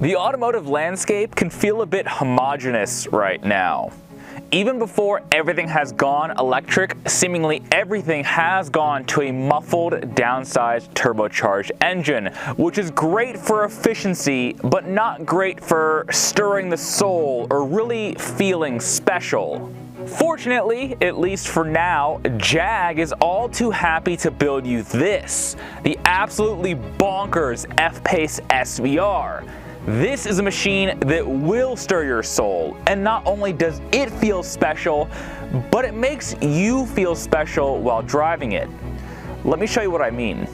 The automotive landscape can feel a bit homogeneous right now. Even before everything has gone electric, seemingly everything has gone to a muffled, downsized turbocharged engine, which is great for efficiency, but not great for stirring the soul or really feeling special. Fortunately, at least for now, Jag is all too happy to build you this, the absolutely bonkers F-PACE SVR. This is a machine that will stir your soul, and not only does it feel special, but it makes you feel special while driving it. Let me show you what I mean.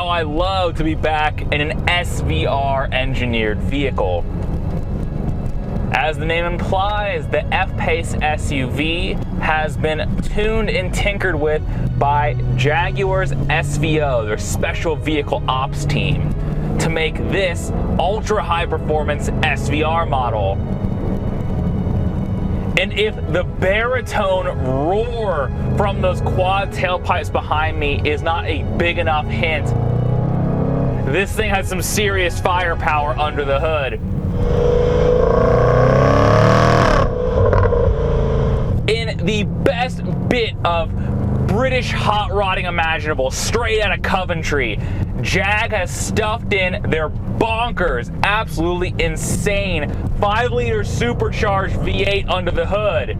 I love to be back in an SVR engineered vehicle. As the name implies, the F-PACE SUV has been tuned and tinkered with by Jaguar's SVO, their special vehicle ops team, to make this ultra high performance SVR model. And if the baritone roar from those quad tailpipes behind me is not a big enough hint, this thing has some serious firepower under the hood. In the best bit of British hot rodding imaginable, straight out of Coventry, Jag has stuffed in their bonkers, absolutely insane 5-liter supercharged V8 under the hood.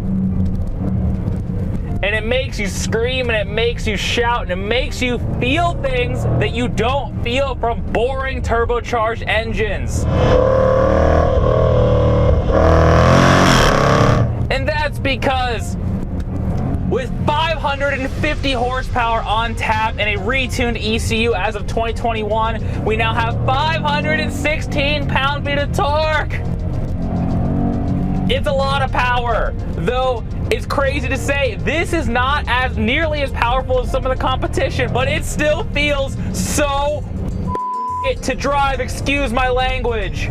And it makes you scream, and it makes you shout, and it makes you feel things that you don't feel from boring turbocharged engines. And that's because with 550 horsepower on tap and a retuned ECU as of 2021, we now have 516 pound-feet of torque. It's a lot of power, though it's crazy to say this is not as nearly as powerful as some of the competition, but it still feels so to drive, excuse my language.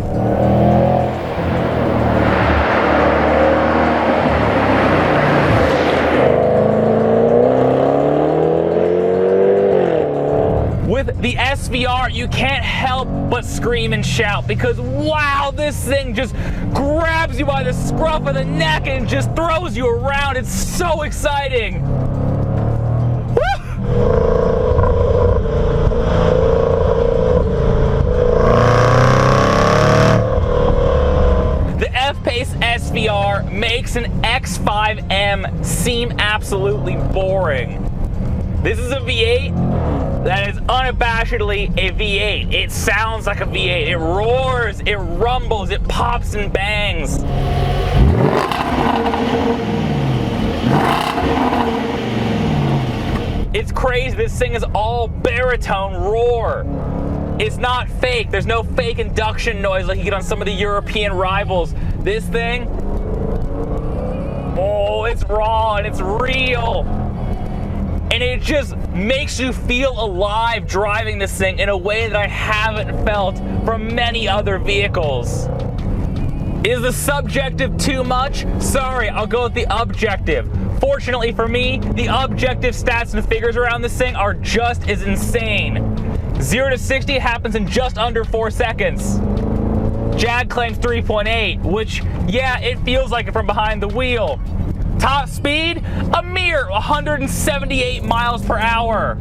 With the SVR, you can't help but scream and shout because, wow, this thing just grabs you by the scruff of the neck and just throws you around. It's so exciting. The F-PACE SVR makes an X5M seem absolutely boring. This is a V8 that is unabashedly a V8. It sounds like a V8. It roars, it rumbles, it pops and bangs. It's crazy. This thing is all baritone roar. It's not fake. There's no fake induction noise like you get on some of the European rivals. This thing, oh, it's raw and it's real. And it just makes you feel alive driving this thing in a way that I haven't felt from many other vehicles. Is the subjective too much? Sorry, I'll go with the objective. Fortunately for me, the objective stats and figures around this thing are just as insane. 0 to 60 happens in just under 4 seconds. Jag claims 3.8, which, yeah, it feels like it from behind the wheel. Top speed, a mere 178 miles per hour.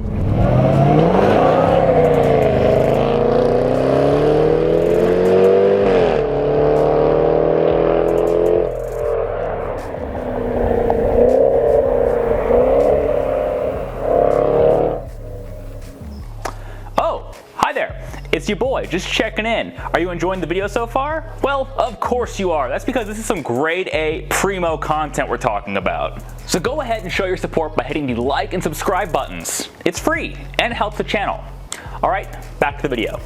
Oh, hi there. It's your boy, just checking in. Are you enjoying the video so far? Well, of course you are. That's because this is some grade A primo content we're talking about. So go ahead and show your support by hitting the like and subscribe buttons. It's free and helps the channel. All right, back to the video.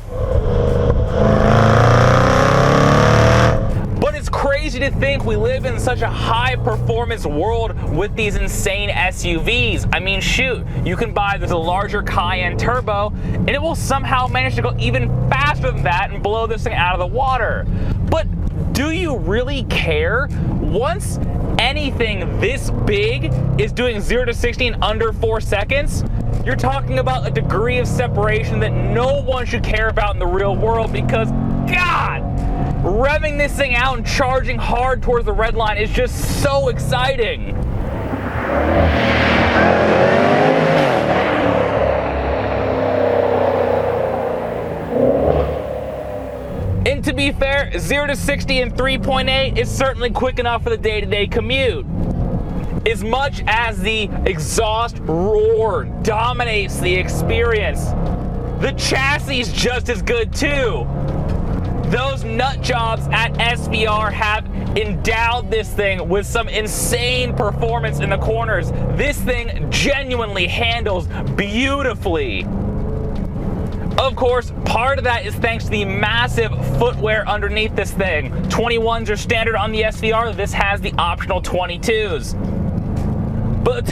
But it's crazy crazy to think we live in such a high-performance world with these insane SUVs. I mean, shoot, you can buy this larger Cayenne Turbo, and it will somehow manage to go even faster than that and blow this thing out of the water. But do you really care? Once anything this big is doing 0 to 60 in under 4 seconds, you're talking about a degree of separation that no one should care about in the real world, because, God, revving this thing out and charging hard towards the red line is just so exciting. And to be fair, 0 to 60 in 3.8 is certainly quick enough for the day-to-day commute. As much as the exhaust roar dominates the experience, the chassis is just as good too. Those nut jobs at SVR have endowed this thing with some insane performance in the corners. This thing genuinely handles beautifully. Of course, part of that is thanks to the massive footwear underneath this thing. 21s are standard on the SVR. This has the optional 22s. But the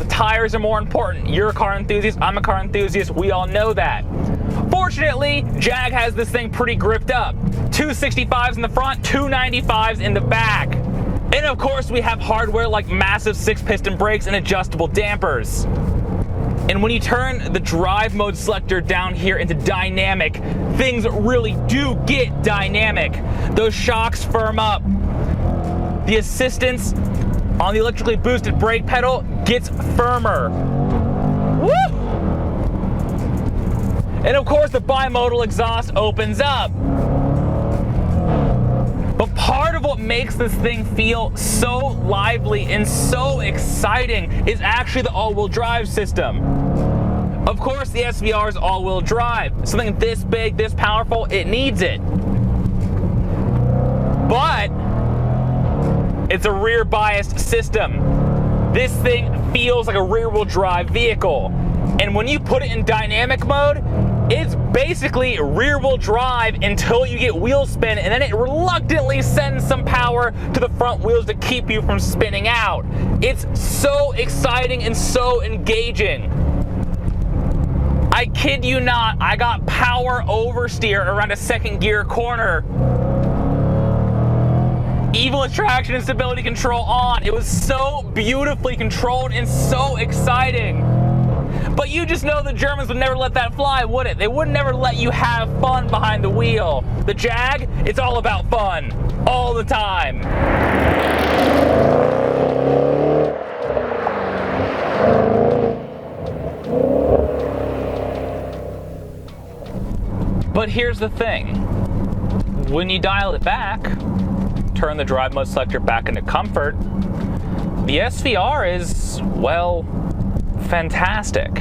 tires are more important. You're a car enthusiast, I'm a car enthusiast, we all know that. Fortunately, Jag has this thing pretty gripped up. 265s in the front, 295s in the back. And of course, we have hardware like massive 6-piston brakes and adjustable dampers. And when you turn the drive mode selector down here into dynamic, things really do get dynamic. Those shocks firm up. The assistance on the electrically boosted brake pedal gets firmer. Woo! And of course, the bimodal exhaust opens up. But part of what makes this thing feel so lively and so exciting is actually the all-wheel drive system. Of course, the SVR is all-wheel drive. Something this big, this powerful, it needs it. But it's a rear-biased system. This thing feels like a rear-wheel drive vehicle. And when you put it in dynamic mode, it's basically rear-wheel drive until you get wheel spin, and then it reluctantly sends some power to the front wheels to keep you from spinning out. It's so exciting and so engaging. I kid you not, I got power oversteer around a second gear corner. Even with traction and stability control on, it was so beautifully controlled and so exciting. But you just know the Germans would never let that fly, would it? They would never let you have fun behind the wheel. The Jag, it's all about fun, all the time. But here's the thing. When you dial it back, turn the drive mode selector back into comfort, the SVR is, well, fantastic.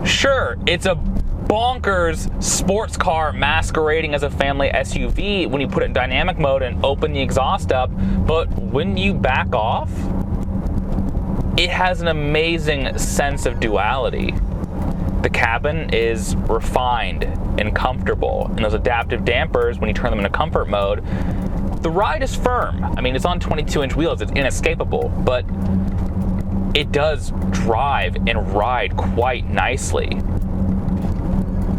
Sure, it's a bonkers sports car masquerading as a family SUV when you put it in dynamic mode and open the exhaust up, but when you back off, it has an amazing sense of duality. The cabin is refined and comfortable, and those adaptive dampers, when you turn them into comfort mode, the ride is firm. I mean, it's on 22-inch wheels, it's inescapable, but it does drive and ride quite nicely.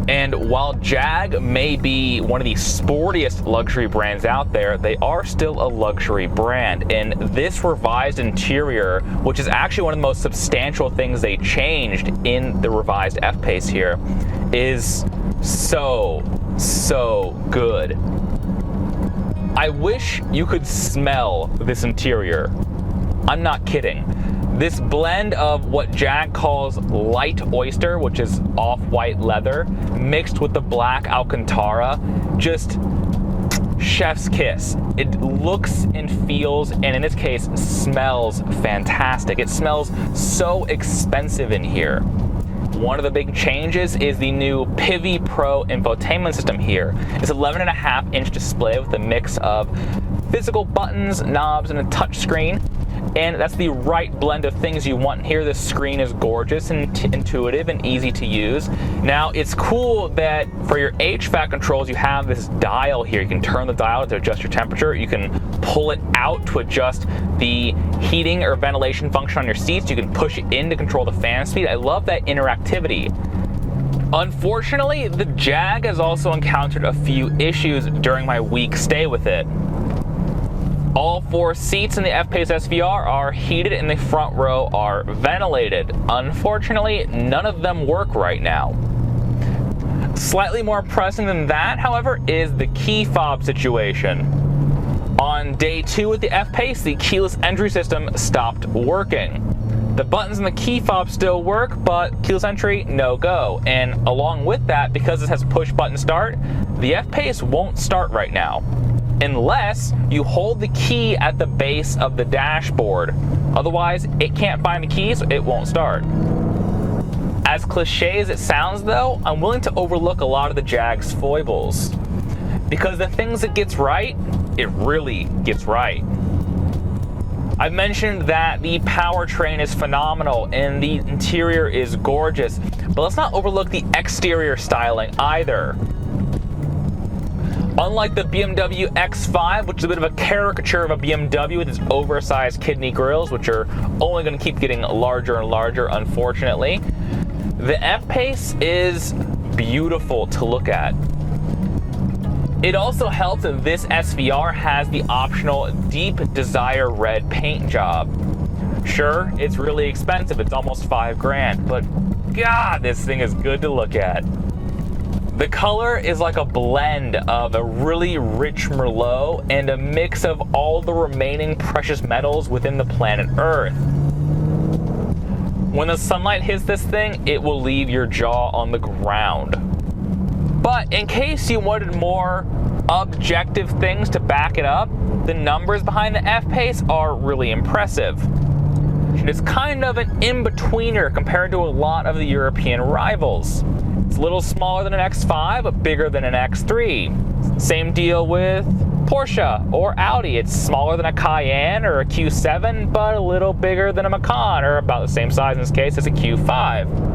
And while Jag may be one of the sportiest luxury brands out there, they are still a luxury brand. And this revised interior, which is actually one of the most substantial things they changed in the revised F-PACE here, is so good. I wish you could smell this interior. I'm not kidding. This blend of what Jag calls light oyster, which is off-white leather, mixed with the black Alcantara, just chef's kiss. It looks and feels, and in this case, smells fantastic. It smells so expensive in here. One of the big changes is the new Pivi Pro infotainment system here. It's an 11.5-inch display with a mix of physical buttons, knobs, and a touch screen. and that's the right blend of things you want here. The screen is gorgeous and intuitive and easy to use. Now, it's cool that for your HVAC controls, you have this dial here. You can turn the dial to adjust your temperature. You can pull it out to adjust the heating or ventilation function on your seats. You can push it in to control the fan speed. I love that interactivity. Unfortunately, the Jag has also encountered a few issues during my week stay with it. All 4 seats in the F-PACE SVR are heated and the front row are ventilated. Unfortunately, none of them work right now. Slightly more pressing than that, however, is the key fob situation. On day 2 with the F-PACE, the keyless entry system stopped working. The buttons and the key fob still work, but keyless entry, no go. And along with that, because this has push button start, the F-PACE won't start right now, unless you hold the key at the base of the dashboard. Otherwise, it can't find the key, so it won't start. As cliche as it sounds though, I'm willing to overlook a lot of the Jag's foibles, because the things it gets right, it really gets right. I've mentioned that the powertrain is phenomenal and the interior is gorgeous, but let's not overlook the exterior styling either. Unlike the BMW X5, which is a bit of a caricature of a BMW with its oversized kidney grills, which are only going to keep getting larger and larger, unfortunately, the F-PACE is beautiful to look at. It also helps that this SVR has the optional Deep Desire red paint job. Sure, it's really expensive, it's almost $5,000, but God, this thing is good to look at. The color is like a blend of a really rich Merlot and a mix of all the remaining precious metals within the planet Earth. When the sunlight hits this thing, it will leave your jaw on the ground. But in case you wanted more objective things to back it up, the numbers behind the F-PACE are really impressive. It's kind of an in-betweener compared to a lot of the European rivals. It's a little smaller than an X5, but bigger than an X3. Same deal with Porsche or Audi. It's smaller than a Cayenne or a Q7, but a little bigger than a Macan, or about the same size in this case as a Q5.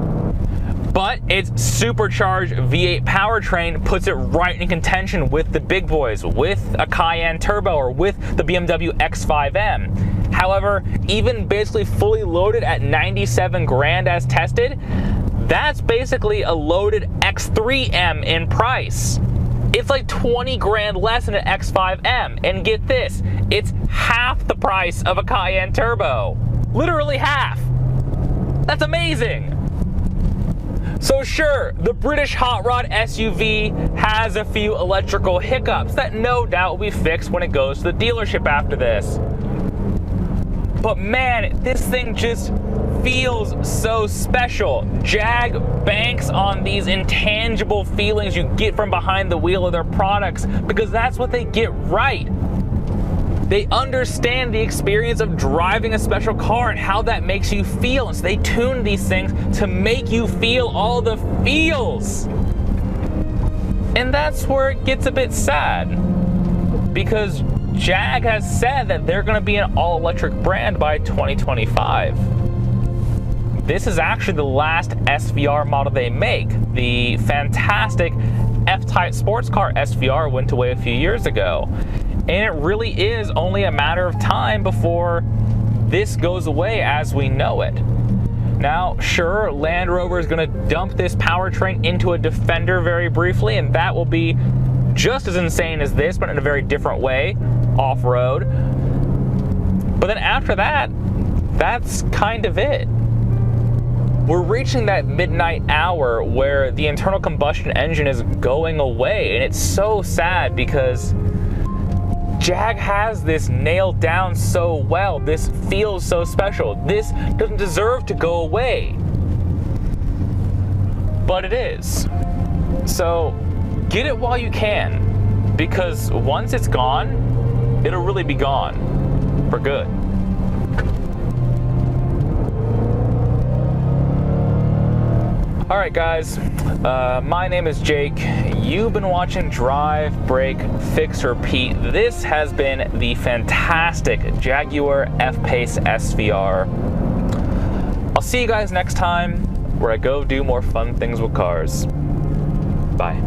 But its supercharged V8 powertrain puts it right in contention with the big boys, with a Cayenne Turbo or with the BMW X5M. However, even basically fully loaded at 97 grand as tested, that's basically a loaded X3M in price. It's like 20 grand less than an X5M, and get this, it's half the price of a Cayenne Turbo. Literally half. That's amazing. So sure, the British hot rod SUV has a few electrical hiccups that no doubt will be fixed when it goes to the dealership after this. But man, this thing just feels so special. Jag banks on these intangible feelings you get from behind the wheel of their products, because that's what they get right. They understand the experience of driving a special car and how that makes you feel, and so they tune these things to make you feel all the feels. And that's where it gets a bit sad, because Jag has said that they're going to be an all-electric brand by 2025. This is actually the last SVR model they make. The fantastic F-Type sports car SVR went away a few years ago. And it really is only a matter of time before this goes away as we know it. Now, sure, Land Rover is going to dump this powertrain into a Defender very briefly, and that will be just as insane as this, but in a very different way, off-road. But then after that, that's kind of it. We're reaching that midnight hour where the internal combustion engine is going away, and it's so sad because Jag has this nailed down so well. This feels so special. This doesn't deserve to go away, but it is. So get it while you can, because once it's gone, it'll really be gone for good. Alright guys, my name is Jake. You've been watching Drive, Brake, Fix, Repeat. This has been the fantastic Jaguar F-PACE SVR. I'll see you guys next time where I go do more fun things with cars. Bye.